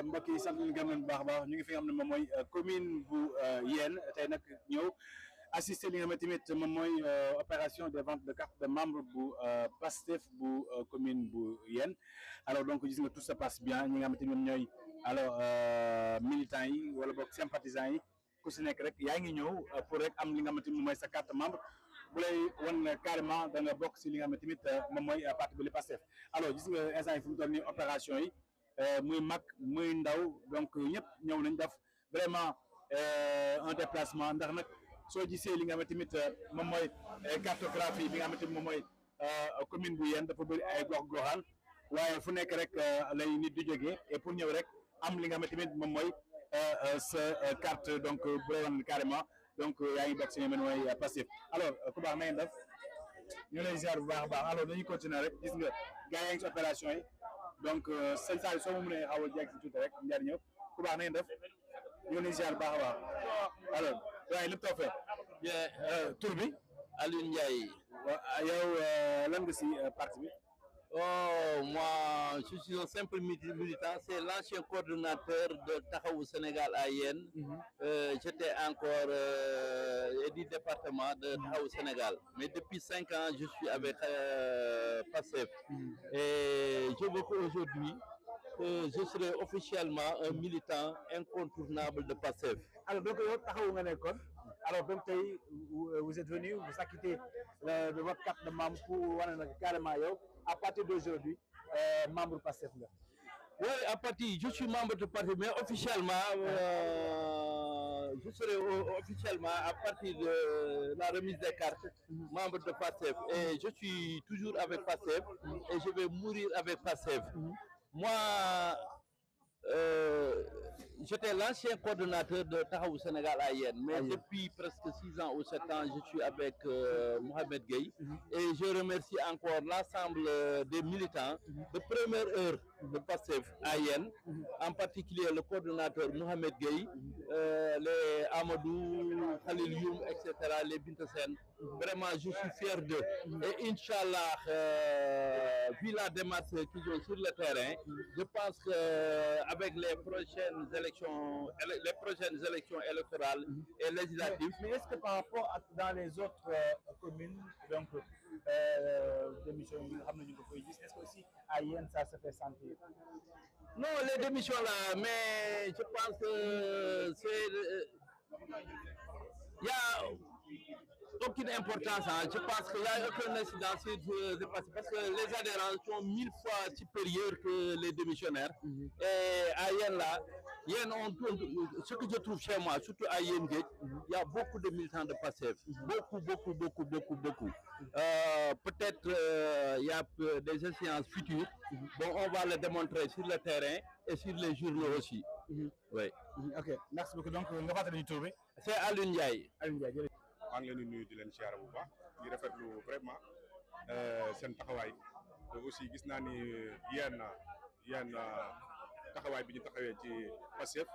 mbokk yi sant nañu gërëm leen bu baax a baax ñu ngi fi nga xam ne moom mooy commune bu Yène tey nag ñëw assister li nga xam ne tamit moom mooy opération de vente de carte de membre bu Pastef bu commune bu Yène alors donc gis nga tout se passe bien ñi nga xamante ni ñoom ñooy alors militants yi wala boog sympathisants yi ku si nekk rek yaa ngi ñëw pour rek am li nga xamante ni moom mooy sa carte membre bu lay wan carrément da nga bokk si li nga xam ne tamit moom mooy parti bu li Pastef alors gis nga instant yi fu mu toll nii opération yi. muy mag muy ndaw donc ñëpp ñëw nañ def vraiment un déplacement ndax nag soo gisee li nga xamante tamit moom mooy cartographie bi nga xamante moom mooy commune bu Yène dafa bëri ay gox-goxaan waaye fu nekk rek lay nit di jógee et pour ñëw rek am li nga xamante tamit moom mooy sa carte donc bu lay wan carrément donc yaa ngi bokk si nga mooy Pastef alors ku baax na ngeen def ñu lay ziar bu baax a baax alors dañuy continuer rek gis nga gars yaa ngi si opération yi. donc sëñ Saliou soo ma mënee xaw a jéggi si tuuti rek njëriñ ñëw ku baax na ngeen def ñu ngi lay ziar bu baax a baax alors waaye lépp taw fekk tur bi Alioune Ndiaye. yow lan nga si parti bi. Oh, moi, je suis un simple militant. C'est l'ancien coordonnateur de Taxawu Sénégal à Yène. J'étais encore du département de Taxawu Sénégal. Mais depuis 5 ans, je suis avec Pastef. Et je veux qu'aujourd'hui, je serai officiellement un militant incontournable de Pastef. Alors, donc, Taxawu nga nekkoon. Alors, donc, vous êtes venu, vous acquittez de votre carte de membre pour wane nag carrément yow. À partir d'aujourd'hui, membre Pastef là. Oui, à partir, je suis membre de parti, mais officiellement, je serai officiellement à partir de la remise des cartes, membre de Pastef. Et je suis toujours avec Pastef et je vais mourir avec Pastef. Moi, j'étais l'ancien coordonnateur de Taxawu Sénégal à Yène, mais depuis presque 6 ans ou 7 ans, je suis avec Mohamed Gueye. Et je remercie encore l'ensemble des militants de première heure de Pastef à Yène, en particulier le coordonnateur Mohamed Gueye, les Amadou, Khalil Youm, etc., les Bintasen. Vraiment, je suis fier d'eux. Et Inch'Allah, vu la démarche qu'ils ont sur le terrain, je pense que avec les prochaines élections électorales et législatives. Mais est-ce que par rapport à dans les autres communes, donc démissions, est-ce que aussi à Yène ça se fait sentir? Non, les démissions là, mais je pense que il y a aucune importance. Je pense qu'il n'y a aucune incidence parce que les adhérents sont 1000 fois supérieurs que les démissionnaires. Et à Yène là, ce que je trouve chez moi, surtout à Yène Gate, il y a beaucoup de militants de Pastef. Beaucoup. Peut-être il y a des échéances futures. Bon, on va le démontrer sur le terrain et sur les journaux aussi. Oui. Ok, merci beaucoup. Donc, nga fàttali ñu tur bi. C'est Alioune Ndiaye. Alioune Ndiaye jërëjëf. maa ngi leen di nuyu di leen siyaare bu baax di rafetlu vraiment seen taxawaay te aussi gis naa ni yéen taxawaay bi ñu taxawee ci Pastef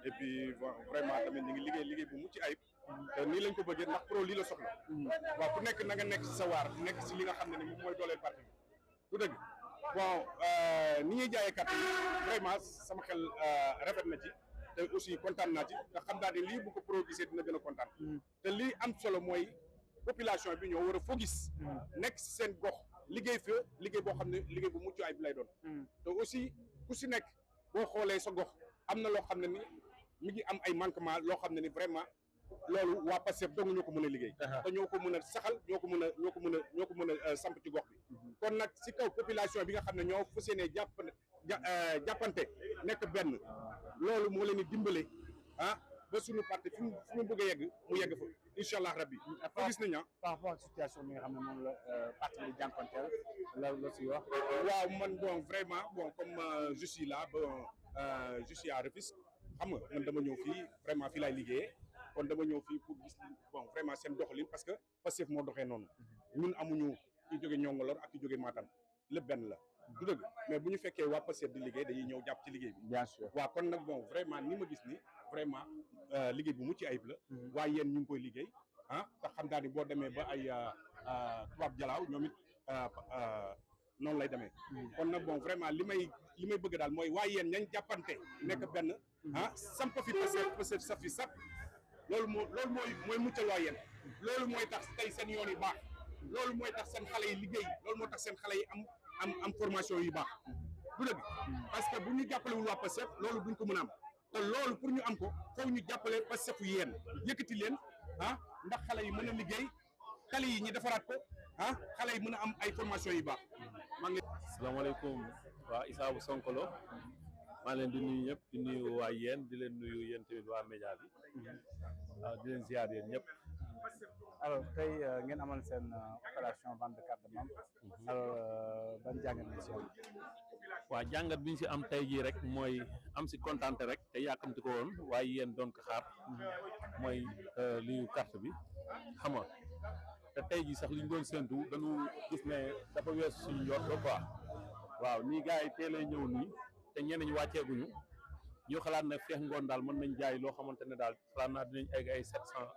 et puis vraiment tamit ñu ngi liggéey bu mucc ayib te nii lañ ko bëggee ndax pro lii la soxla. waaw ku nekk na nga nekk si sa waar nekk si li nga xam ne ni moom mooy dooleel parti bi du dëgg bon ni ñuy jaayee carte yi vraiment sama xel rafet na ci. te aussi kontaan naa ci nga xam naa ne lii bu ko pro gisee dina gën a kontaan. te lii am solo mooy population bi ñoo war a focus. nekk si seen gox liggéey fa liggéey boo xam ne liggéey bu mucc ayib lay doon. te aussi ku si nekk boo xoolee sa gox am na loo xam ne ni mi ngi am ay manquement loo xam ne ni vraiment loolu waa Pastef dong ñoo ko mën a liggéey. te ñoo ko mën a saxal ñoo ko mën a samp ci gox bi. kon nag si kaw population bi nga xam ne ñoo fas yéenee jàppante nekk benn loolu moo leen di dimbale ba suñu parti fi mu bëgg a yegg mu yegg fa incha allah rabbi. fa gis nañ par rapport ak situation bi nga xam ne moom la parti bi di jànkonteel la si wax. waaw man bon vraiment bon comme je suis là bon je suis à Rufisque xam nga man dama ñëw fii vraiment fii laay liggéeyee kon dama ñëw fii pour gis bon vraiment seen doxalin parce que Pastef moo doxee noonu ñun amuñu ki jóge Ñongolor ak ki jóge Matam lépp benn la. du dëgg mais bu ñu fekkee waa Pastef di liggéey dañuy ñëw jàpp ci liggéey bi. bien sûr waaw kon nag bon vraiment ni ma gis ni vraiment liggéey bu mucc ayib la. waaye yéen ñu ngi koy liggéey te xam naa ni boo demee ba ay tubaab jalaaw ñoom it noonu lay demee. kon nag bon vraiment li may li may bëgg daal mooy waa yéen ñañ jàppante nekk benn samp fi Pastef saf fi sap loolu mooy muccal waa yéen loolu mooy tax tey seen yoon yi baax loolu mooy tax seen xale yi liggéey loolu moo tax seen xale yi am formation yu baax du dëgg parce que bu ñu jàppalewul waa Pastef loolu duñ ko mën a am te loolu pour ñu am ko foofu ñu jàppale Pastef yu yéen yëkkati leen ndax xale yi mën a liggéey tali yi ñu defaraat ko xale yi mën a am ay formation yu baax maa ngi asalaamaaleykum waa Issa Sonko Lo maa leen di nuyu ñëpp di nuyu waa yéen di leen nuyu yéen tamit waa média bi waaw di leen ziar yéen ñëpp. alors tey ngeen amal seen opération vente de carte de membre alors ban jàngat ngeen si am. waa jàngat bi ñu si am tey jii rek mooy am si kontaante rek te yàkkamti ko woon waaye yéen doon ko xaar mooy liu carte bi xam nga te tey jii sax li ñu doon séntu dañu gis ne dafa weesu suñu njort quoi waaw nii gars yi teel a ñëw nii te ñeneen ñi wàcceeguñu ñu xalaat ne feex ngoon daal mën nañ jaay loo xamante ne daal xalaat naa dinañ egg ay 700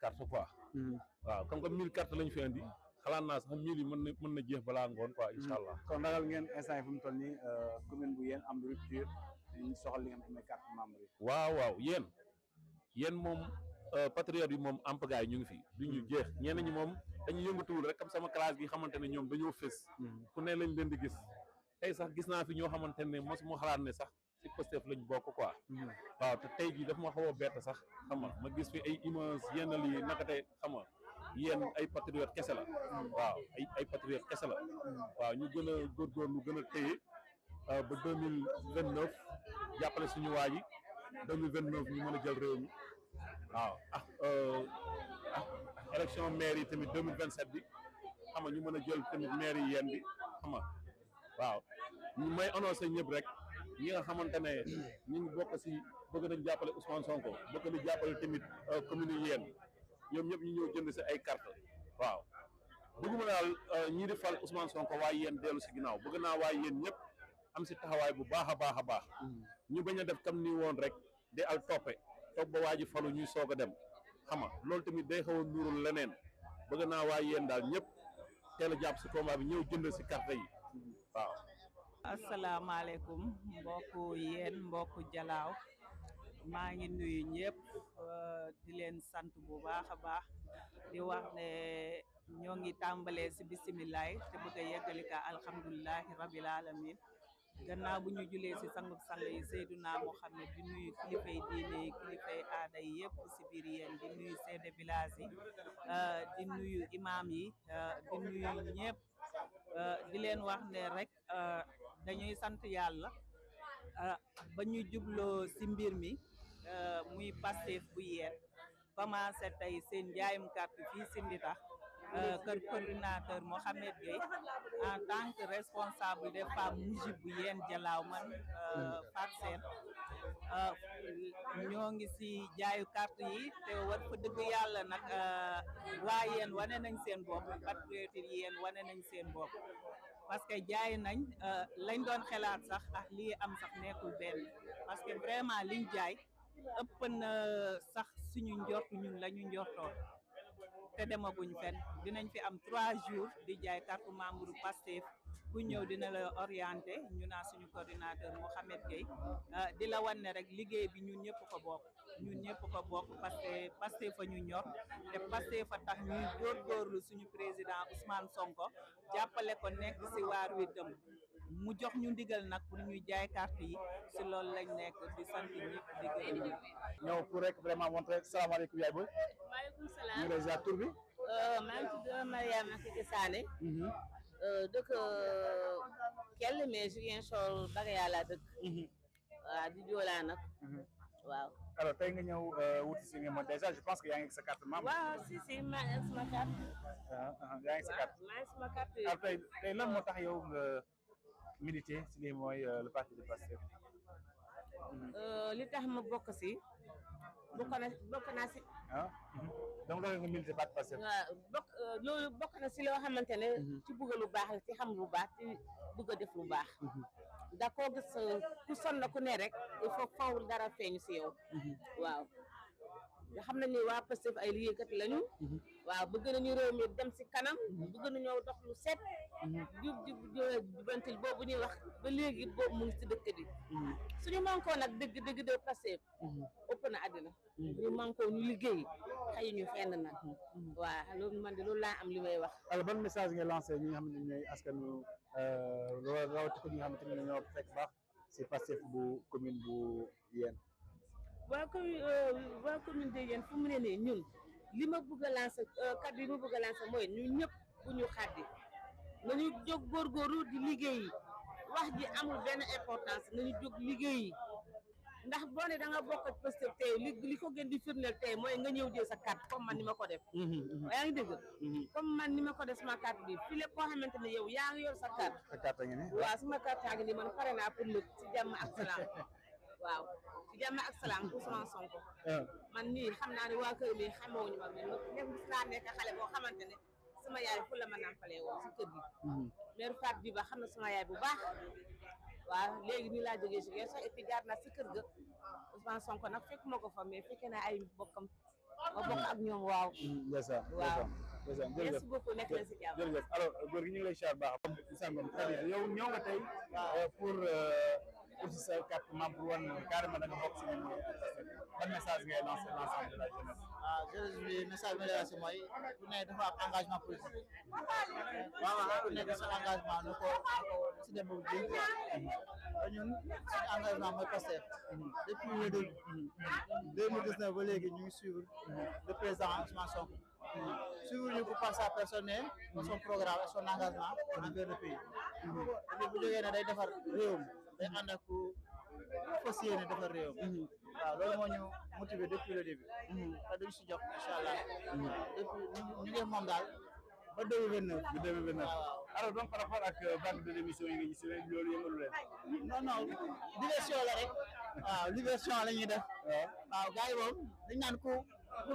cartes quoi. waaw comme que 1000 cartes lañ fi indi xalaat naa sax 1000 yi mën na jeex balaa ngoon quoi incha allah. kon ragal ngeen instant yi fu mu toll nii commune bu yéen am rupture ñu soxal li nga xam ne carte membre yi. waaw yéen moom patriote yi moom ampagaay ñu ngi fi du ñu jeex ñeneen ñi moom dañu yëngatuwul rek comme sama classe gi xamante ne ñoom dañoo fës. fu ne lañ leen di gis tey sax gis naa fi ñoo xamante ne mosuma xalaat ne sax ci Pastef lañ bokk quoi. waaw te tey jii dafa ma xaw a bett sax xam nga ma gis fi ay image yenn lii naka tey xam nga yéen ay patriote kese la. waaw ay patriote kese la. waaw ñu gën a góorgóorlu gën a téye ba 2029 jàppale suñu waa ji 2029 ñu mën a jël réew mi waaw élection maire yi tamit 2027 bi xam nga ñu mën a jël tamit maire yi yéen bi xam nga waaw ñu may annoncé ñëpp rek ñi nga xamante ne ñu ngi bokk si bëgg nañ jàppale Ousmane Sonko bëgg nañ jàppale tamit commune yi yéen ñoom ñëpp ñu ñëw jënd si ay carte waaw bëgguma daal ñii di fal Ousmane Sonko waaye yéen dellu si ginnaaw bëgg naa waaye yéen ñëpp am si taxawaay bu baax a baax ñu bañ a def comme ni woon rek de al topp ba waa ji falu ñuy soog a dem xam nga loolu tamit day xaw a nurul leneen bëgg naa waaye yéen daal ñëpp teel a jàpp si combat bi ñëw jënd si carte yi waaw. asalaamaaleykum mbokku yéen mbokku jalaaw maa ngi nuyu ñëpp di leen sant bu baax a baax di wax ne ñoo ngi tàmbalee si bisimilaay te bëgg a yeggali ka alhamdulilahi rabil alamin gannaaw bu ñu julee si sangub sang yi Seyduna Muhammad di nuyu kilifay diine yi kilifay aada yi yëpp si biir yéen di nuyu chef de village yi di nuyu imam yi di nuyu ñëpp di leen wax ne rek dañuy sant yàlla ba ñu jubloo si mbir mi muy Pastef bu yéen commencé tey seen njaayum carte fii si Ndita kër coordinateur Mohamed Gueye en tant que responsable des femmes mujib bu yéen jalaaw man Fat Sène ñoo ngi si jaayu carte yi te war fa dëgg yàlla nag waa yéen wane nañ seen bopp patriote yi yéen wane nañ seen bopp parce que jaay nañ lañ doon xelaat sax lii am sax nekkul benn parce que vraiment liñ jaay ëpp na sax suñu njort ñun la ñu njortoon te demaguñ fenn dinañ fi am 3 jours di jaay carte membre Pastef ku ñëw dina la orienté ñu naa suñu coordinateur Mohamed Gueye di la wan ne rek liggéey bi ñun ñëpp ko bokk parce que Pastef fa ñu ñor te Pastef fa tax ñuy góorgóorlu suñu président Ousmane Sonko jàppale ko nekk si waar wi dem mu jox ñu ndigal nag pour ñu jaay carte yi si loolu lañ nekk di sant ñëpp di gërëm ñëw pour rek vraiment montrer salaamaaleykum yaay boy. maaleykum salaam ñu ngi lay ziar tur bi. maa ngi tudd Mariama Kiki Sané. dëkk Kell mais Ziguinchor Bagaya laa dëkk. waaw di joolaa nag. waaw. alors tey nga ñëw wuti si nga ma déjà je pense que yaa ngi sa carte membre. waaw si maa ngi sama carte. yaa ngi sa carte. maa ngi sama carte. alors tey lan moo tax yow nga militer si lii mooy le parti de Pastef. li tax ma bokk si. bokk naa si. donc loolu nga militer parti Pastef. waaw loolu bokk na si loo xamante ne. ci bëgg lu baax la ci xam lu baax ci bëgg a def lu baax. da koo gis ku sonn ku ne rek il faut faw dara feeñu si yow. waaw. nga xam nañ ni waa Pastef ay liggéeykat lañu waaw bëgg nañu réew mi dem si kanam bëgg nañoo dox lu set jubantil boobu ñuy wax ba léegi boobu mu ngi si dëkk bi suñu mànkoo nag dëgg de Pastef ëpp na àddina ñu mànkoo ñu liggéey xëy ñu fenn nag waaw loolu man de loolu laa am li may wax alors ban message nga lancé ñi nga xamante ne ñooy askanu rawati ko ñi nga xamante ne ñoo fekk baax si Pastef bu commune bu Yène waa commune de Yène fu mu ne nii ñun li ma bëgg a lancé kaddu yi ma bëgg a lancé mooy ñu ñëpp bu ñu xaddi nañu jóg góorgóorlu di liggéeyi wax ji amul benn importance nañu jóg liggéeyi ndax boo ne da nga bokk ak Pastef tey li ko gën di firndeel tey mooy nga ñëw jël sa carte comme man ni ma ko def yaa ngi dégg comme man ni ma ko def sama carte bi fii lépp koo xamante ne yow yaa ngi yor sa carte ngi ni waaw sama carte yaa ngi ni man pare naa pour lépp ci jàmm ak salaam waaw ci jàmm ak salaam Ousmane Sonko man nii xam naa ne waa kër mi xamewuñu ma mais même gis naa nekk xale boo xamante ne sama yaay fu la ma nampalee woon si kër gi mère Fatou Diba xam na sama yaay bu baax waaw léegi nii laa jógee si gerte et puis jaar naa si kër ga Ousmane Sonko nag fekk ma ko fa mais fekkee naa ay bokkam ma bokk ak ñoom waaw waaw merci beaucoup nekk na si jàmm jërëjëf alors góor gi ñu ngi lay siyaar baax sangom très bien yow ñëw nga tey pour aussi sa carte membre pour wan carrément da nga bokk si ban message ngay lancé l'ensemble de la jeunesse jeunesse bi message bi la mooy ku ne dafa am engagement politique waaw ku nekk sa engagement na ko si dem bu jëm ñun suñu engagement mooy Pastef depuis le début 2019 ba léegi ñu ngi suivre le président Ousmane Sonko suivre ñu ko par sa personne son programme et son engagement envers le pays bu jógee ne day defar réewam day ànd ak fas yéene defar réew waaw loolu moo ñu motivé depuis le début te duñ si jox incha allah depuis ñu ngi moom daal ba 2029 alors donc par rapport ak vague de démission yi nga gis loolu yëngalu leen non diversion la rek waaw diversion la ñuy def waaw gars yi moom dañ naan ku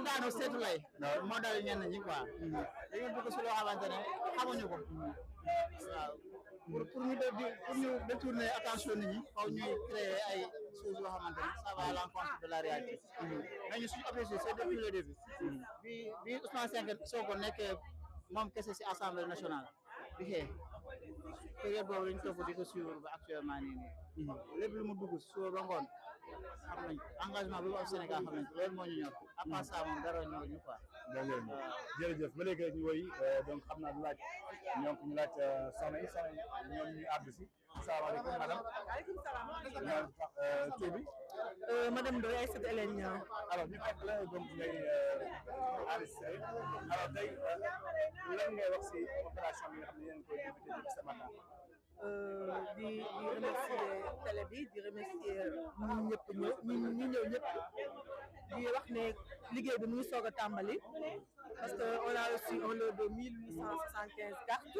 daanu seetu lay moo dal ñenn ñi quoi dañu dugg si loo xamante ne xamuñu ko waaw pour ñu détourner attention nit ñi xaw ñuy créer ay choses yoo xamante ne ça va à l'encontre de la réalité mais ñu suñu objectif c'est depuis le début bi Ousmane Sonko nekkee moom kese si assemblée nationale bi xëy période boobu lañ topp di ko suivre ba actuellement nii lépp lu mu dugg suba ba ngoon xam nañ engagement bi mu am Sénégal xam nañ loolu moo ñu ñor à part ça moom dara ñor ñu quoi jërëjëf ba léegi rek ñu woy donc xam naa du laaj ñoom ñu laaj soxna yi ñoom ñu àddu si asalaamaaleykum madame waaleykum salaam tur bi madame Ndoye Aïssatou Hélène Niang alors ñu fekk la donc ngay enregistré alors tey lan ngay wax si opération bi nga xam ne yéen koy débuté depuis ce matin di remercier télé bi di remercier ñi ñëpp ñi ñëw ñëpp di wax ne liggéey bi mu ngi soog a tàmbali parce que on a reçu un lot de 1875 cartes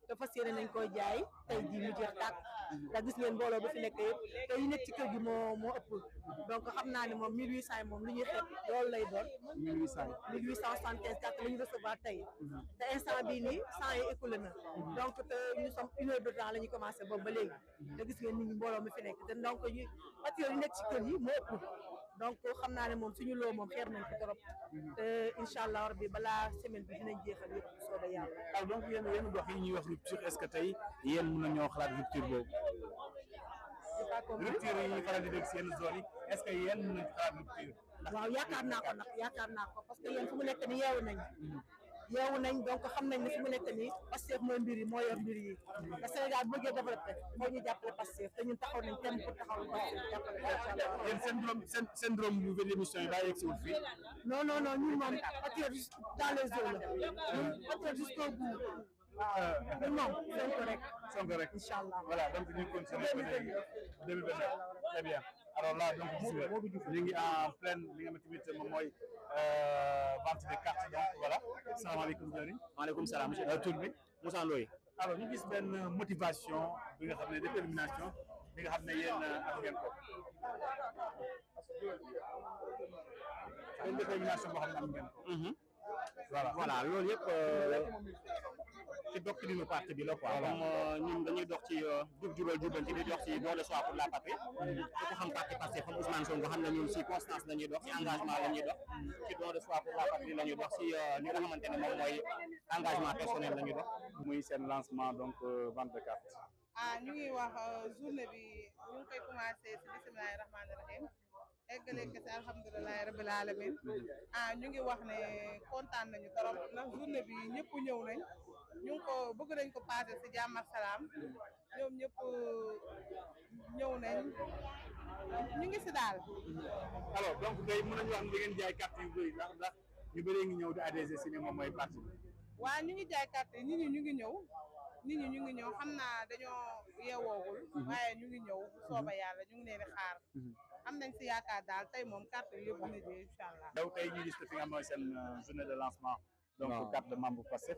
te fas yéene nañ koy jaay tey jii mu jeex tàkk ndax gis ngeen mbooloo bi fi nekk yëpp te yi nekk ci kër gi moo ëpp donc xam naa ne moom 1800 yi moom li ñuy xeeb loolu lay doon 1875 cartes la ñu recevoir tey te instant bii nii 100 yi écoulé na donc te ñu sommes 1 heure de temps la ñuy commencé boobu ba léegi te gis ngeen nit ñi mbooloo mi fi nekk te donc ñu patriotes yi nekk ci kër yi moo ëpp donc xam naa ne moom suñu loo moom xeer nañ ko trop te incha allah rabbi balaa semaine bi dinañ jeexal yëpp sooda yàlla alors donc yéen gox yi ñuy wax rupture est-ce que tey yéen mën nañoo xalaat rupture boobu rupture yi ñuy faral di dégg si yenn zone yi est-ce que yéen mën nañ xalaat rupture waaw yaakaar naa ko parce que yéen fu mu nekk ni yeewu nañ donc xam nañ ne fu mu nekk nii Pastef mooy mbir yi moo yor mbir yi te Sénégal bu bëggee développé moo ñu jàppale Pastef te ñun taxaw nañ tem pour taxaw Pastef jàppale inchallah yéen seen drôme nouvelle émission yi daa yegg si wul fii non ñun moom patriote dans les eaux la ñun patriote jusqu'au bout ñun moom Sonko rek inchallah voilà donc ñu continuer ba léegi 2029 très bien alors là donc ñu ngi en pleine li nga xamante ni moom mooy vente de carte donc voilà salaamaaleykum jëriñ maaleykum salaam monsieur tur bi Moussa Ndoye alors ñu gis benn motivation bi nga xam ne détermination bi nga xam ne yéen am ngeen ko benn détermination boo xam ne am ngeen ko voilà loolu yëpp ci doctrine parti bi la quoi comme ñun dañuy dox ci jub jubal jubanti di dox ci don de soi pour la patrie ku ko xam parti Pastef xam Ousmane Sonko xam ne ñun si constance la ñuy dox si engagement la ñuy dox si don de soi pour la patrie la ñuy dox si li nga xamante ne moom mooy engagement personnel la ñuy dox. muy seen lancement donc vente de carte. ñu ngi wax journée bi ñu ngi koy commencé si bisimilahi rahmaani rahim eggale ko si alhamdulilahi rabil alamin ñu ngi wax ne kontaan nañu trop ndax journée bi ñëpp ñëw nañ ñu ngi ko bëgg nañ ko passé si jàmm ak salaam ñoom ñëpp ñëw nañ ñu ngi si daal. alors donc tey mën nañu wax ne da ngeen jaay carte yu bëri ndax ñu bëree ngi ñëw di adhéré si ne moom mooy parti bi. waaw ñu ngi jaay carte yi nit ñi ñu ngi ñëw xam naa dañoo yeewoogul waaye ñu ngi ñëw bu sooba yàlla ñu ngi leen di xaar am nañ si yaakaar daal tey moom carte yi yëpp na jee incha allah. daw tey ñu gis fi nga mooy seen journée de lancement donc carte de membre Pastef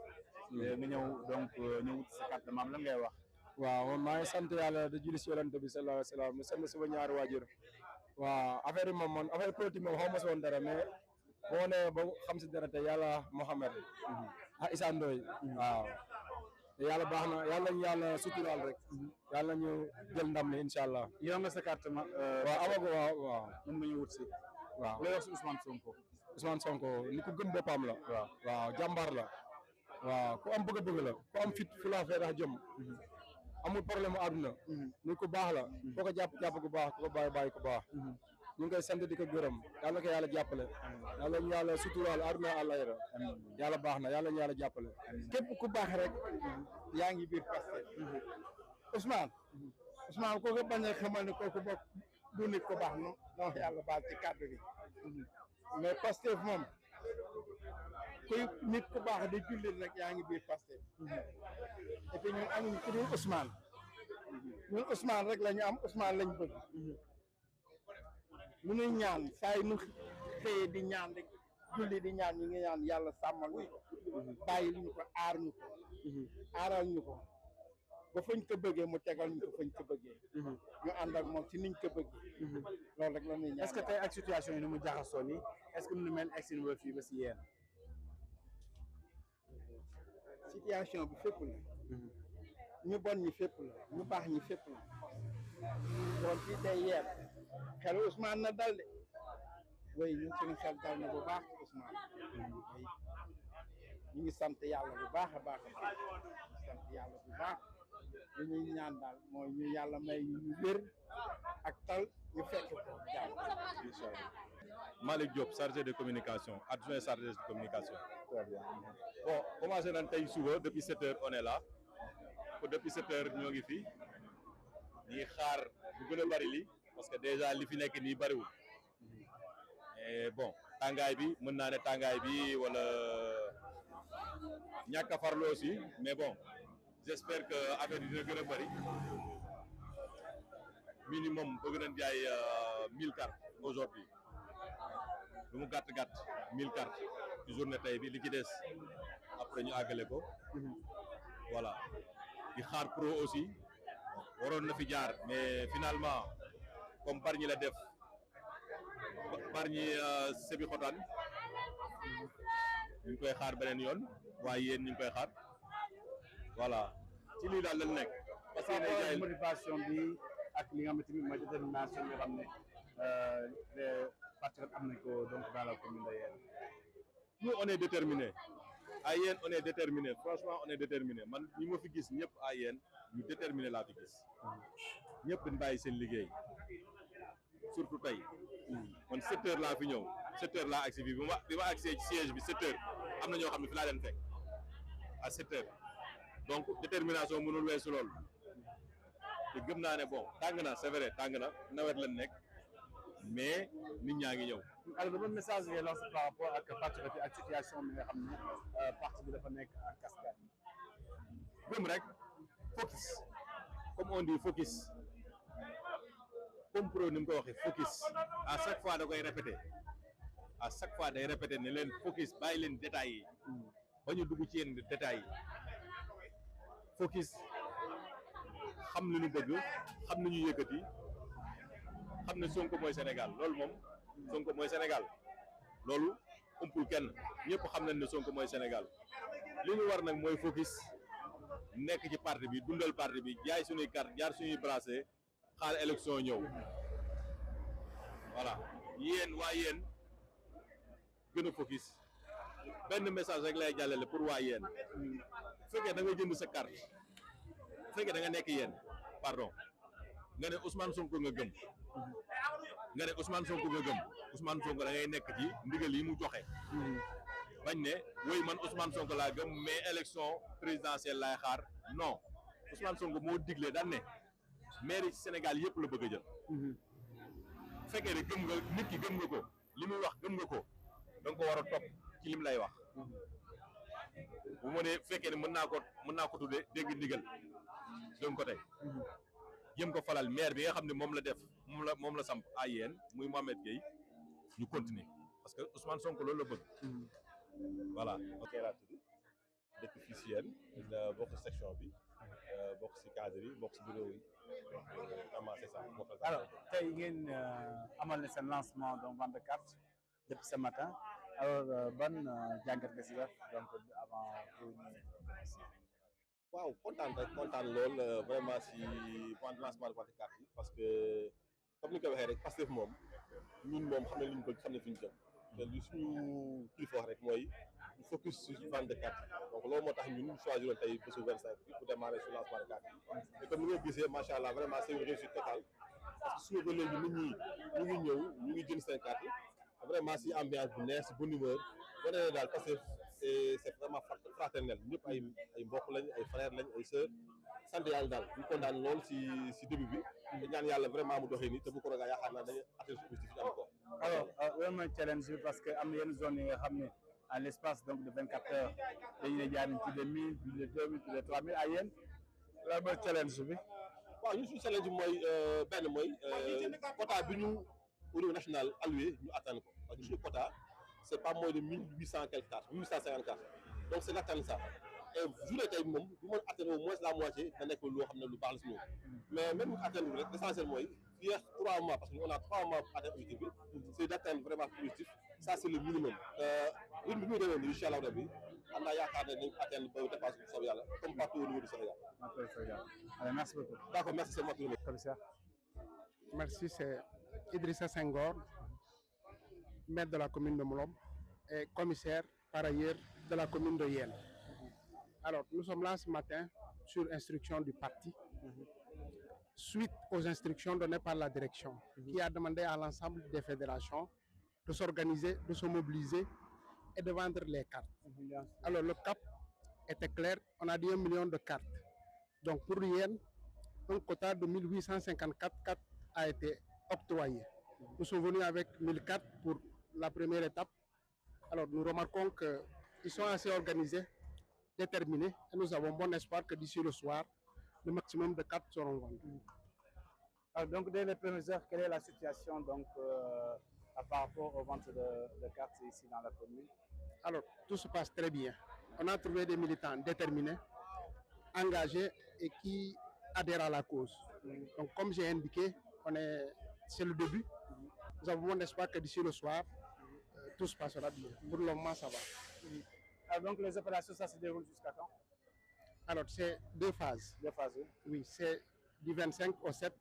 nga ñëw donc ñëw wut sa carte de membre lan ngay wax. waaw maa ngi sant yàlla di julli si yonent bi sallallahu alayhi wa sallam mu sant sama ñaari waajur waaw affaire yi moom man affaire politique moom xaw ma si woon dara mais boo nee ba xam si dara te yàlla Mohamed Issa Ndoye waaw te yàlla baax na yàlla ñu yàlla suturaal rek yàlla ñu jël ndam ni incha allah. yow nga sa carte ma. waaw amago waaw mën nga ñu wut si. waaw lay wax si Ousmane Sonko. Ousmane Sonko ni ku gëm boppam la. waaw jàmbaar la. waaw ku am bëgg-bëgg la ku am fit fu la fee tax jëm. amul problème àdduna. ni ku baax la. foo ko jàpp ku baax ku ko bàyyi ku baax. ñu ngi koy sant di ko gërëm yàlla ko yàlla jàppale yàlla ñu yàlla suturaal àdduna àllayra yàlla baax na yàlla ñu yàlla jàppale. képp ku baax rek yaa ngi biir Pastef Ousmane kooku bañ a xamal ne kooku bokk du nit ko baax non non yàlla baal ci kàddu gi mais Pastef moom kuy nit ku baax di jullit rek yaa ngi biir Pastef et puis ñun amuñ ku dul Ousmane ñun Ousmane rek la ñu am Ousmane lañ bëgg lu ñuy ñaan saa yi nu xëyee di ñaan rek julli di ñaan ñu ngi ñaan yàlla sàmmal ñu ko bàyyil ñu ko aar ñu ko aaral ñu ko ba fañ ko bëggee mu tegal ñu ko fañ ko bëggee ñu ànd ak moom ci niñ ko bëggee loolu rek la ñuy ñaan. est-ce que tey ak situation yi ni mu jaxasoo nii est-ce que nu mel egsi na fii ba si yéen. situation bi fépp la ñu bon ñi fépp la ñu baax ñi fépp la doon fii tey yeer xel Ousmane na dal de way ñun suñu xel dal na bu baax ci Ousmane ñu ngi sant yàlla bu baax a baax ñu sant yàlla bu baax li ñuy ñaan daal mooy ñu yàlla may ñu wér ak tal ñu fekk ko jàmm incha allah. Malick Diop chargé de communication adjoint chargé de communication. Très bien. Bon commencé nañ tey suba depuis 7 heures on est là depuis 7 heures ñoo ngi fi ñi xaar bu gën a bari li parce que déjà li fi nekk nii bariwul et bon tàngaay bi mën naa ne tàngaay bi wala ñàkk a farlu aussi mais bon j'espère que affaire yi dina gën a bari minimum bëgg nañ jaay 1000 cartes aujourd'hui lu mu gàtt 1000 cartes ci journée tey bi li ci des après ñu àggale ko voilà di xaar pro aussi waroon na fi jaar mais finalement comme Bargny la def Bargny Sébi Xotaan ñu ngi koy xaar beneen yoon waaye yéen ñu ngi koy xaar voilà ci lii daal lañ nekk. parce que motivation bi ak li nga xamante ni mooy détermination bi nga xam ne les patriotes am nañ ko donc dans la commune de Yène. nous on est déterminé à Yène on est déterminé franchement on est déterminé man ñi ma fi gis ñëpp à Yène ñu déterminé laa fi gis ñëpp dañ bàyyi seen liggéey surtout tey man 7 heures laa fi ñëw 7 heures laa agsi bi bi ma agsee ci siège bi 7 heures am na ñoo xam ne fi laa leen fekk à 7 heures donc détermination mënul weesu loolu te gëm naa ne bon tàng na c'est vrai tàng na nawet lañ nekk mais nit ñaa ngi ñëw. alors le message ngay lancé par rapport ak patriote ak situation bi nga xam ne parti bi dafa nekk ak cascade. gëm rek focus comme on dit focus comme pro ni mu ko waxee focus à chaque fois da koy répété à chaque fois day répété ne leen focus bàyyi leen détails yi ba ñu dugg ci yenn détails yi focus xam li ñu bëgg xam li ñu yëkkati xam ne Sonko mooy Sénégal loolu moom Sonko mooy Sénégal loolu umpul kenn ñëpp xam nañ ne Sonko mooy Sénégal li ñu war nag mooy focus nekk ci parti bi dundal parti bi jaay suñuy carte jaar suñuy bracelet xaar élection ñëw yéen waa yéen gën a focus benn message rek lay jàllale pour waa yéen bu fekkee da nga jënd sa carte bu fekkee da nga nekk yéen pardon nga ne Ousmane Sonko nga gëm nga ne Ousmane Sonko nga gëm Ousmane Sonko da ngay nekk ci ndigal yi mu joxe bañ ne woy man Ousmane Sonko laa gëm mais élection présidentielle laay xaar non Ousmane Sonko moo digle daan ne maire ci Sénégal yëpp la bëgg a jël bu fekkee ne gëm nga nit ki gëm nga ko li muy wax gëm nga ko da nga ko war a topp ci lim lay wax bu ma nee fekkee ne mën naa ko tuddee dégg ndigal dégg ko tey jëm ko falal maire bi nga xam ne moom la def moom la samp à yéen muy Mohamed Gueye ñu continuer parce que Ousmane Sonko loolu la bëgg voilà. ok laa tudd dëkk fii si yéen bokk section bi bokk si cadre yi bokk si bureau yi vraiment c'est ça. alors tey ngeen amal na seen lancement donc vente de carte depuis ce matin alors ban jàngat nga si def donc avant pour ñu. waaw kontaan lool vraiment si lancement de vente de carte yi parce que comme ni nga ko waxee rek Pastef moom ñun moom xam ne li ñu bëgg xam ne fi ñu jëm te li suñu kilifa wax rek mooy ñu focus sur vente de carte donc loolu moo tax ñun ñu choisir tey bésu 25 bi pour démarrer sur lancement de carte yi et comme ni nga gisee macha allah vraiment c'est une réussite totale parce que suñu ba léegi nit ñi ñu ngi ñëw ñu ngi jënd seen carte vraiment si ambiance bu neex si bonne humeur wane ne daal parce que c'est vraiment fraternel ñëpp ay mbokk lañ ay frères lañ ay sœurs sant yàlla daal ñu kontaan lool si début bi te ñaan yàlla vraiment mu doxee nii te bu ko ragal yaakaar naa dañuy atteindre objectif yi am ko. alors loolu mooy challenge bi parce que am na yenn zone yi nga xam ne à l'espace donc de 24 heures dañu ne jaar nañ ci de 1000 plus de 2000 plus de 3000 à yéen loolu mooy challenge bi. waaw ñun suñu challenge bi mooy benn mooy quota bi ñu au niveau national alloué ñu atteindre ko parce que suñu quota c'est pas moins de 1800 quelques cartes 1850 cartes donc c'est d'atteindre ça et journée tey moom bu mën atteindre au moins la moitié da nekk loo xam ne lu baax la si ñun mais même bu atteindre rek l'essentiel mooy fii 3 mois parce que on a 3 mois pour atteindre objectif bi c'est d'atteindre vraiment positif ça c'est le minimum une bi muy demee nii incha allah rabbi am naa yaakaar ne dañ atteindre ba dépasse bu soobee yàlla comme partout au niveau du Sénégal. Allez, merci beaucoup. D'accord, merci, c'est moi qui le commissaire. Merci, c'est Idrissa Senghor, maire de la commune de Moulom et commissaire par ailleurs de la commune de Yène. Alors, nous sommes là ce matin sur instruction du parti, suite aux instructions données par la direction, qui a demandé à l'ensemble des fédérations de s'organiser, de se mobiliser et de vendre les cartes. Alors, le cap était clair, on a dit 1 million de cartes. Donc, pour Yène, un quota de 1854 cartes a été octroyé. Nous sommes venus avec 1000 cartes pour la première étape. Alors, nous remarquons qu'ils sont assez organisés, déterminés, et nous avons bon espoir que d'ici le soir, le maximum de cartes seront vendues. Alors, donc, dès les premières heures, quelle est la situation donc, par rapport aux ventes de cartes ici dans la commune? Alors, tout se passe très bien. On a trouvé des militants déterminés, engagés et qui adhèrent à la cause. Donc, comme j'ai indiqué, c'est le début. Nous avons bon espoir que d'ici le soir, tout se passera bien. Pour le moment, ça va. Alors, donc, les opérations, ça se déroule jusqu'à quand? Alors, c'est 2 phases. 2 phases, oui. Oui, c'est du 25 au 7.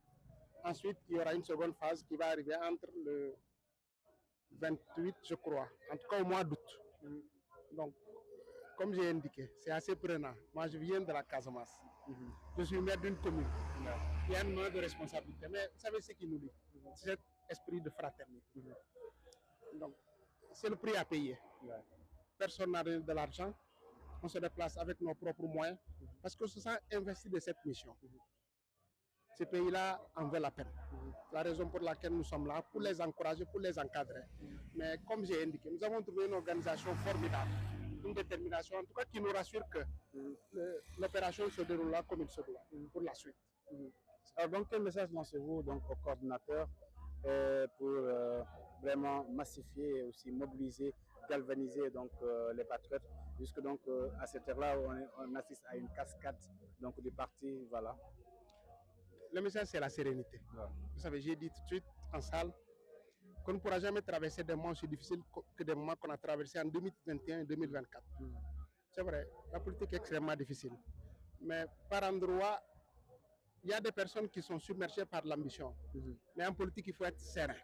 Ensuite, il y aura une seconde phase qui va arriver entre le 28, je crois. En tout cas, au mois d'août. Donc, comme j'ai indiqué, c'est assez prenant. Moi, je viens de la Casamance. Je suis maire d'une commune. Il y a un moment de responsabilité. Mais vous savez ce qui nous lie? C'est cet esprit de fraternité. Donc, c'est le prix à payer. Personne n'a donné de l'argent. On se déplace avec nos propres moyens parce qu'on se sent investi de cette mission. Ces pays-là en veulent la peine. C'est la raison pour laquelle nous sommes là, pour les encourager, pour les encadrer. Mais comme j'ai indiqué, nous avons trouvé une organisation formidable, une détermination, en tout cas qui nous rassure que l'opération se déroulera comme il se doit pour la suite. Alors, donc, quel message lancez-vous donc au coordinateur pour vraiment massifier et aussi mobiliser, galvaniser donc les patriotes, puisque donc à cette heure-là on assiste à une cascade donc du parti, voilà. Le message, c'est la sérénité. Vous savez, j'ai dit tout de suite en salle qu'on ne pourra jamais traverser des moments aussi difficiles que des moments qu'on a traversés en 2021 et 2024. C'est vrai, la politique est extrêmement difficile. Mais par endroits, il y a des personnes qui sont submergées par l'ambition. Mais en politique, il faut être serein.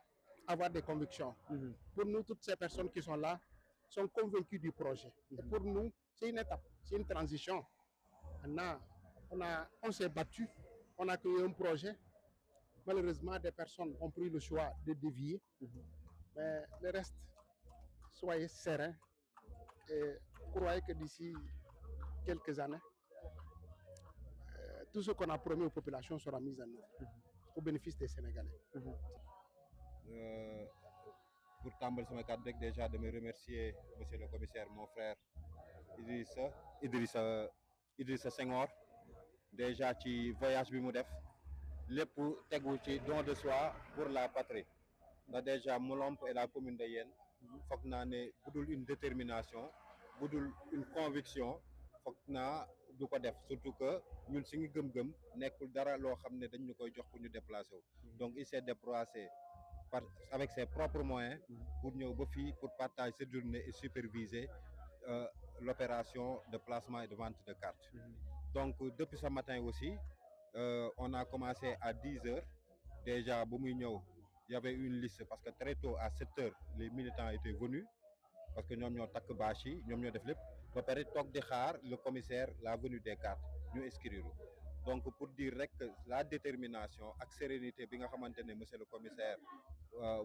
avoir des convictions. Pour nous, toutes ces personnes qui sont là sont convaincues du projet. Et pour nous, c'est une étape, c'est une transition. On s'est battu, on a créé un projet. Malheureusement, des personnes ont pris le choix de dévier. Mais le reste, soyez sereins et croyez que d'ici quelques années, tout ce qu'on a promis aux populations sera mis en œuvre au bénéfice des Sénégalais. Pour tàmbali sama kàddu rek déjà damay remercier monsieur le commissaire mon frère Idrissa Senghor déjà ci voyage bi mu def lépp tegu ci don de soi pour la patrie ndax déjà Molomp et la commune de Yène foog naa ne budul une détermination budul une conviction foog naa du ko def surtout que ñun suñu gëm-gëm nekkul dara loo xam ne dañ ñu koy jox pour ñu déplacer wu donc il s'est déplacé avec ses propres moyens pour ñëw ba fii pour partager cette journée et superviser l'opération de placement et de vente de cartes. Donc depuis ce matin aussi on a commencé à 10 heures déjà bu muy ñëw il y avait une liste parce que très tôt à 7 heures les militants étaient venus parce que ñoom ñoo takk bâche yi ñoom ñoo def lépp ba pare toog di xaar le commissaire la venue des cartes ñu inscrire. Donc pour dire rek que la détermination ak sérénité bi nga xamante ne monsieur le commissaire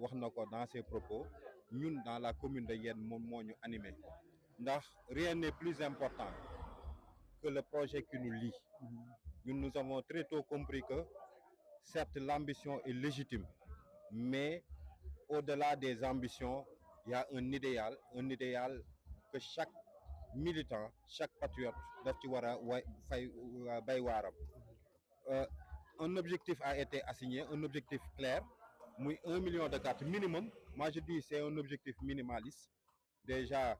wax na ko dans ses propos ñun dans la commune de Yène moom moo ñu animé ndax rien n'est plus important que le projet qui nous lie. Ñun nous avons très tôt compris que certes l'ambition est légitime mais au-delà des ambitions il y a un idéal que chaque militant chaque patriote daf ci war a bay waaram. Un objectif a été assigné, un objectif clair, 1 million de cartes minimum. Moi je dis c'est un objectif minimaliste. Déjà,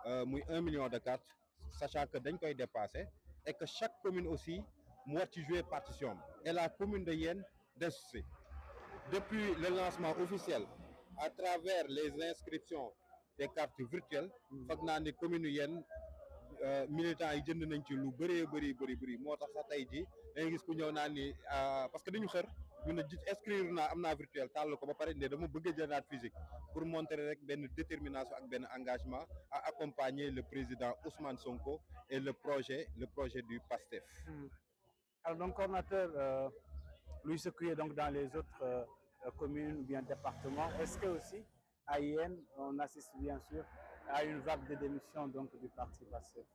1 million de cartes, sachant que dañ koy dépasser et que chaque commune aussi mu war ci jouer partition. Et la commune de Yène depuis le lancement officiel à travers les inscriptions des cartes virtuelles, foog naa ne commune Yène militants yi jënd nañ ci lu bëri moo tax sax tey jii da ngay gis ku ñëw naan ni parce que dañu xër ñu ne inscrire naa am naa virtuel tàll ko ba pare ne dama bëgg a jëndaat physique pour montrer rek benn détermination ak benn engagement à accompagner le président Ousmane Sonko et le projet du PASTEF. Alors donc coordonnateur Louis Secoué donc dans les autres communes ou bien départements, est-ce que aussi à Yène on assiste bien sûr à une vague de démission donc du parti PASTEF?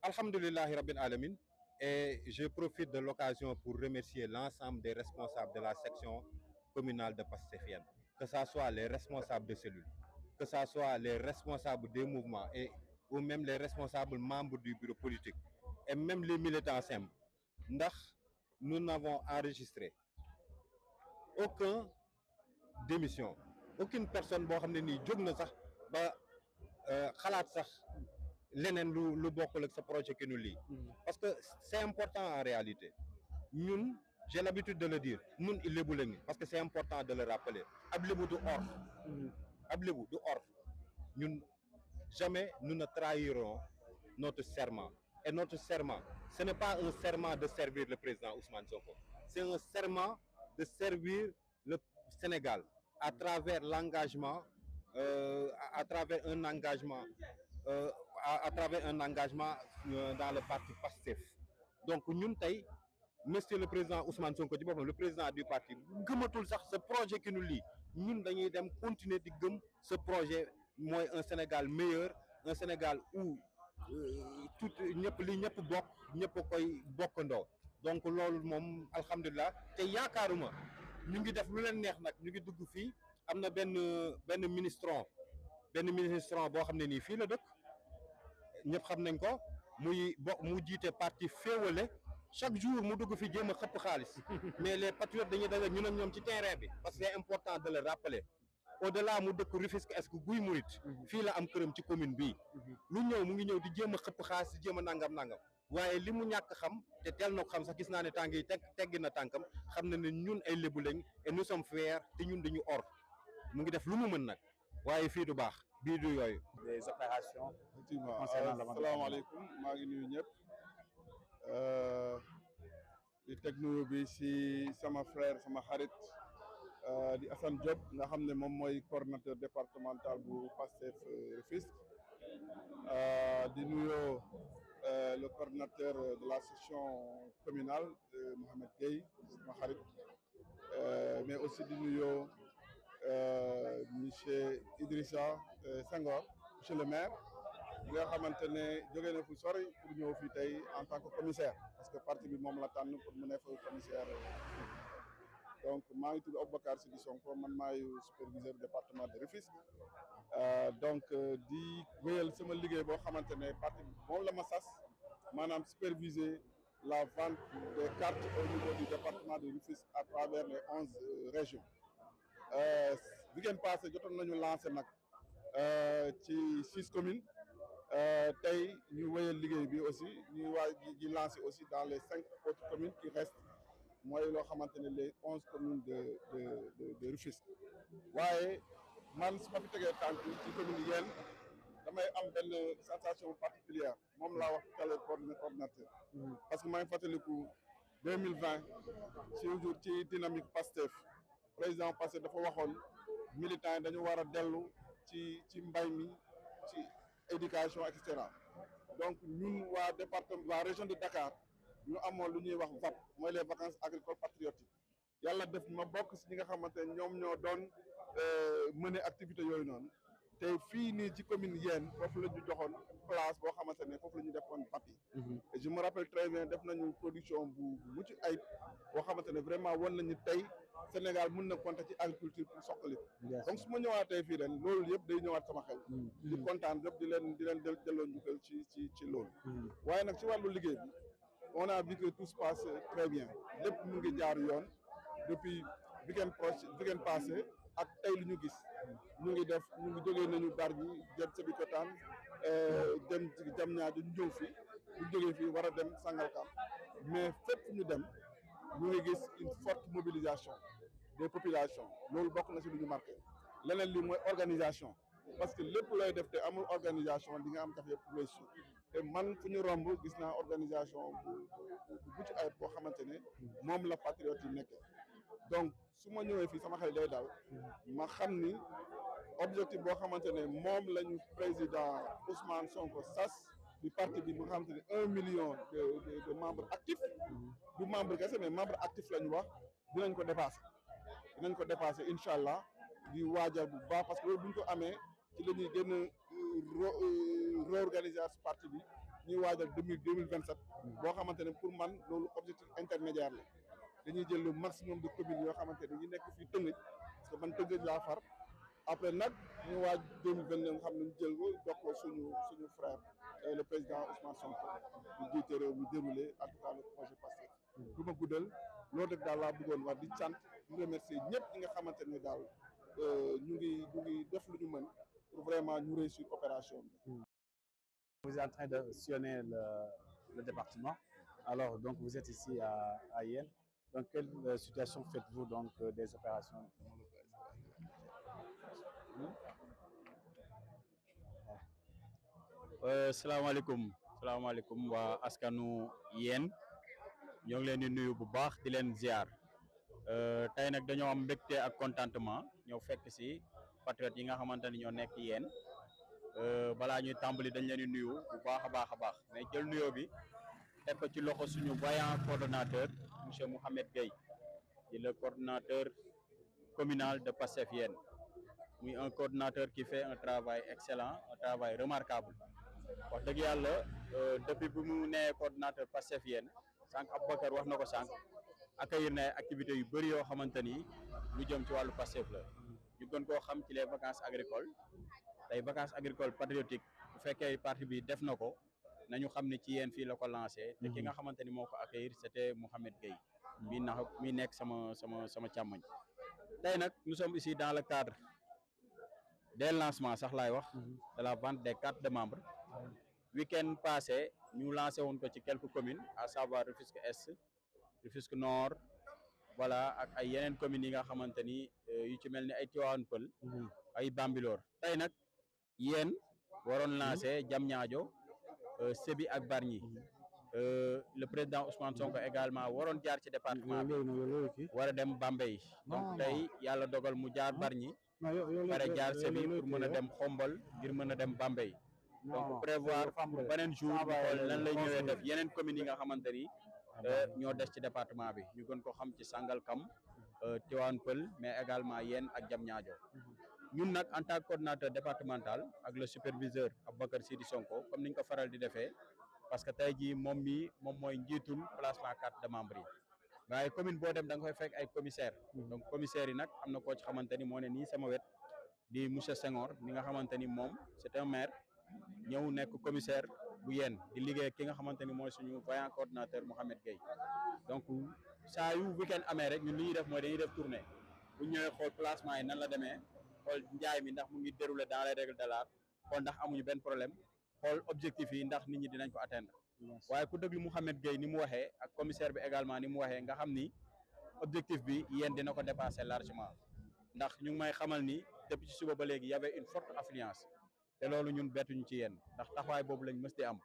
Alhamdulillahi Rabbil Alamin. Et je profite de l'occasion pour remercier l'ensemble des responsables de la section communale de PASTEF Yène, que ça soit les responsables de cellules, que ça soit les responsables des mouvements ou même les responsables membres du bureau politique et même les militants simples. Ndax nous n'avons enregistré aucune démission, aucune personne boo xam ne nii jóg na sax ba xalaat sax leneen lu bokkul ak sa projet qui nous lie. Parce que c'est important en réalité. Ñun, j'ai l'habitude de le dire, ñun il lébu lañu parce que c'est important de le rappeler. Ab lébu du ordre. Ab lébu du ordre. Ñun jamais nous ne trahirons notre serment. Et notre serment, ce n'est pas un serment de servir le président Ousmane Sonko. C'est un serment de servir le Sénégal à travers l'engagement, à travers un engagement dans le parti PASTEF. Donc ñun tey monsieur le président Ousmane Sonko ci boppam le président du parti gëmatul sax ce projet qui nous lie ñun dañuy dem continuer di gëm ce projet mooy un Sénégal meilleur, un Sénégal où tout ñëpp li ñëpp bokk ñëpp koy bokkandoo. Donc loolu moom alhamdulilah te yaakaaruma ñu ngi def lu leen neex nag ñu ngi dugg fii am na benn ministron boo xam ne nii fii la dëkk ñëpp xam nañ ko mu jiite parti féewale chaque jour mu dugg fi jéem a xëpp xaalis mais les patriotes dañuy daje ñun ak ñoom ci terrain bi parce que c'est important de le rappeler. Au-delà mu dëkk Rufisque est-ce que Guy Mouride fii la am këram ci commune bii lu ñëw mu ngi ñëw di jéem a xëpp xaalis di jéem a nangam waaye li mu ñàkk xam te teel na ko xam sax gis naa ne tànk yi teggi na tànkam xam na ne ñun ay lébu lañ et nous sommes fiers te ñun dañu or mu ngi def lu mu mën nag waaye fii du baax bii du yooyu. Des opérations. Effectivement. Asalaamaaleykum maa ngi nuyu ñëpp di teg nuyu bi si sama frère sama xarit di Assane Diop nga xam ne moom mooy coordonnateur départemental bu Pastef Rufisque di nuyoo le coordonnateur de la section communale Mohamed Gueye sama xarit mais aussi di nuyoo monsieur Idrissa Senghor monsieur le maire bi nga xamante ne jóge na fu sori pour ñëw fii tey en tant que commissaire parce que parti bi moom la tànn pour mu nekk commissaire donc maa ngi tudd Aboubacar Sidi Sonko man maay superviseur département de Rufisque donc di wéyal sama liggéey boo xamante ne parti bi moom la ma sas maanaam superviser la vente des cartes au niveau du département de Rufisque à travers les 11 régions week-end passé jotoon nañu lancé nag ci 6 communes tey ñu wéyal liggéey bi aussi ñu waaj di lancé aussi dans les 5 autres communes qui restent mooy loo xamante ne les 11 communes de Rufisque waaye man su ma fi tegee tànk ci commune yéen damay am benn sensation particulière moom laa wax tout à l'heure coordinateur parce que maa ngi fàttaliku 2020 ci dynamique Pastef président Pastef dafa waxoon militants yi dañu war a dellu ci mbay mi ci éducation et cetera donc ñun waa département waa région de Dakar ñu amoon lu ñuy wax VAP mooy les vacances agricoles patriotiques yàlla def ma bokk si ñi nga xamante ne ñoom ñoo doon mener activité yooyu noonu tey fii nii ci commune yéen foofu la ñu joxoon place boo xamante ne foofu la ñu defoon VAP yi et je me rappelle très bien def nañu production bu mucc ayib boo xamante ne vraiment wan nañu tey Sénégal mën na compter ci agriculture pour soqali donc su ma ñëwaatee fii ren loolu yëpp day ñëwaat sama xel di kontaan yëpp di leen delloo njukkal ci loolu waaye nag ci wàllu liggéey bi on a vu que tout se passe très bien lépp mu ngi jaar yoon depuis week-end passé ak tey lu ñu gis ñu ngi jógee nañu Bargny jëm Sébikotane dem Diamniadio ñu ñëw fii ñu jógee fii war a dem Sangalkam mais fépp ñu dem ñu ngi gis une forte mobilisation des populations loolu bokk na si lu ñu marqué leneen li mooy organisation parce que lépp looy def te amul organisation di nga am jafe pour réussir te man fu ñu romb gis naa organisation bu ci ay boo xamante ne moom la patriote yi nekkee donc su ma ñëwee fii sama xel day daal ma xam ni objectif boo xamante ne moom la ñu président Ousmane Sonko sas du parti bi nga xamante ne 1 million de membres actifs du membre kese mais membre actif la ñu wax dinañ ko dépassé incha allah di waajal bu baax parce que loolu bu ñu ko amee ci la ñuy gën a réorganiser parti bi ñuy waajal 2027 boo xamante ne pour man loolu objectif intermédiaire la dañuy jël le maximum de communes yoo xamante ne ñu nekk fii Tëngéej parce que man Tëngéej laa far après nag ñu waaj 2022 nga xam ne ñu jël ko jox ko suñu frère le président Ousmane Sonko ñu jiite réew mi déroulé en tout cas le projet Pastef du ma guddal loolu rek daal laa bëggoon wax di sant di remercier ñëpp ñi nga xamante ne daal ñu ngi def lu ñu mën pour vraiment ñu réussir opération bi. Vous êtes en train de sillonner le département. Alors donc vous êtes ici à Yène. Dans quelle situation faites-vous donc des opérations? salaamaaleykum waa askanu Yène ñoo ngi leen di nuyu bu baax di leen ziar tey nag dañoo am mbégte ak contentement ñëw fekk si patriotes yi nga xamante ni ñoo nekk Yène balaa ñuy tàmbali dañ leen di nuyu bu baax a baax mais jël nuyoo bi teg ko ci loxo suñu vaillant coordonnateur monsieur Mohamed Gueye di le coordonnateur communal de Pastef Yène muy un coordonnateur qui fait un travail excellent un travail remarquable wax dëgg yàlla depuis bi mu nee coordonnateur Pastef Yène sànq Aboubacar wax na ko sànq accueillir na activités yu bëri yoo xamante ni lu jëm ci wàllu Pastef la ñu gën koo xam ci les vacances agricoles tey vacances agricoles patriotiques bu fekkee parti bi def na ko nañu xam ne ci Yène fii la ko lancé te ki nga xamante ni moo ko accueillir c'était Mohamed Gueye mi nekk sama càmmoñ tey nag nous sommes ici dans le cadre des lancements sax laay wax de la vente des cartes de membres week-end passé ñu lancé woon ko ci quelques communes à savoir Rufisque Est Rufisque Nord voilà ak ay yeneen communes yi nga xamante ni yu ci mel ni ay Tivaouane Peulh ay Bambilor tey nag Yène waroon lancé Diamniadio Sébi ak Bargny le président Ousmane Sonko également waroon jaar ci département bi war a dem Bambey donc tey yàlla dogal mu jaar Bargny pare jaar Sébi pour mën a dem Xombol ngir mën a dem Bambey donc prévoir pour beneen jour ñu xool lan lay ñëwee def yeneen communes yi nga xamante ni ñoo des ci département bi ñu gën ko xam ci Sangalkam Tivaouane Peulh mais également Yène ak Diamniadio ñun nag en tant que coordinateur départemental ak le superviseur Aboubacar Sidi Sonko comme niñ ko faral di defee parce que tey jii moom mooy njiitul placement carte de membre yi waaye commune boo dem da nga fay fekk ay commissaire donc commissaires yi nag am na koo ci xamante ni moo ne nii sama wet di monsieur Senghor mi nga xamante ni moom c'est un maire ñëw nekk commissaire bu Yène di liggéey ki nga xamante ni mooy suñu vaillant coordinateur Mouhamed Gueye donc saa yu week-end amee rek ñun li ñuy def mooy dañuy def tournée bu ñëwee xool placement yi nan la demee xool njaay mi ndax mu ngi déroulé dans les règles de l'art xool ndax amuñu benn problème xool objectif yi ndax nit ñi dinañ ko atteindre waaye ku déglu Mouhamed Gueye ni mu waxee ak commissaire bi également ni mu waxee nga xam ni objectif bi Yène dina ko dépasser largement ndax ñu ngi may xamal ni depuis ci suba ba léegi y avait une forte affluence te loolu ñun bettuñu ci Yène ndax taxawaay boobu lañ mës di am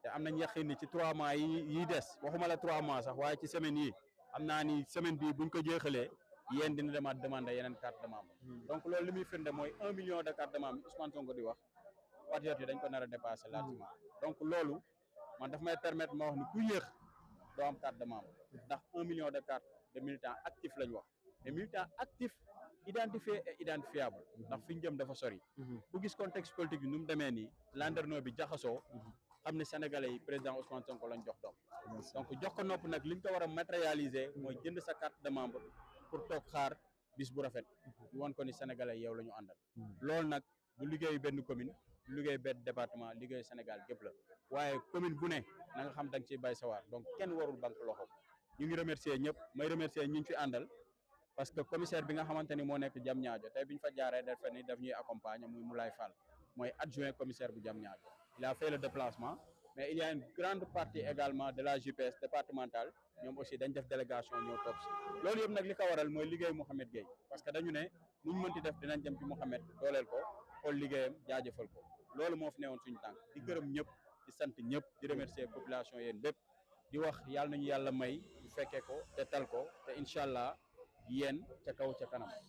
te am nañ yaqin ni ci 3 mois yi des waxuma la 3 mois sax waaye ci semaine yi am naa ni semaine bii buñ ko jeexalee Yène dina demaat demander yeneen carte de membre donc loolu li muy firnde mooy 1 million de carte de membre Ousmane Sonko di wax patriote yi dañ ko nar a dépasser largement donc loolu man daf may permettre ma wax ni ku yéex doo am carte de membre ndax 1 million de carte de militants actifs lañ wax te militants actifs identifiés et identifiables ndax fi ñu jëm dafa sori ku gis contexte politique bi nu mu demee nii landerneau bi jaxasoo xam ne sénégalais yi président Ousmane Sonko lañ jox doom donc jox ko nopp nag li ñu ko war a matérialiser mooy jënd sa carte de membre pour toog xaar bis bu rafet ñu won ko ni sénégalais yow la ñu àndal loolu nag du liggéeyu benn commune du liggéeyu benn département liggéeyu Sénégal gépp la waaye commune bu ne na nga xam da nga ciy bay sawar donc kenn warul banque loxo ñu ngi remercier ñëpp may remercier ñi ñu fi àndal parce que commissaire bi nga xamante ni moo nekk Diamniadio tey bi ñu fa jaaree dafa ni daf ñuy accompagner muy Moulay Fall mooy adjoint commissaire bu Diamniadio il a fait le déplacement mais il y a une grande partie également de la JPS départementale ñoom aussi dañ def délégation ñëw topp si loolu yëpp nag li ko waral mooy liggéey Mouhamed Gueye parce que dañu ne nu ñu mënti def dinañ dem ci Mouhamed dooleel ko xool liggéeyam jaajëfal ko loolu moo fi newoon suñu tànk di gërëm ñëpp di sant ñëpp di remercier population yéen bépp di wax yàlla nañu yàlla may bu fekkee ko te tal ko te incha allah Yène ca kaw ca kanam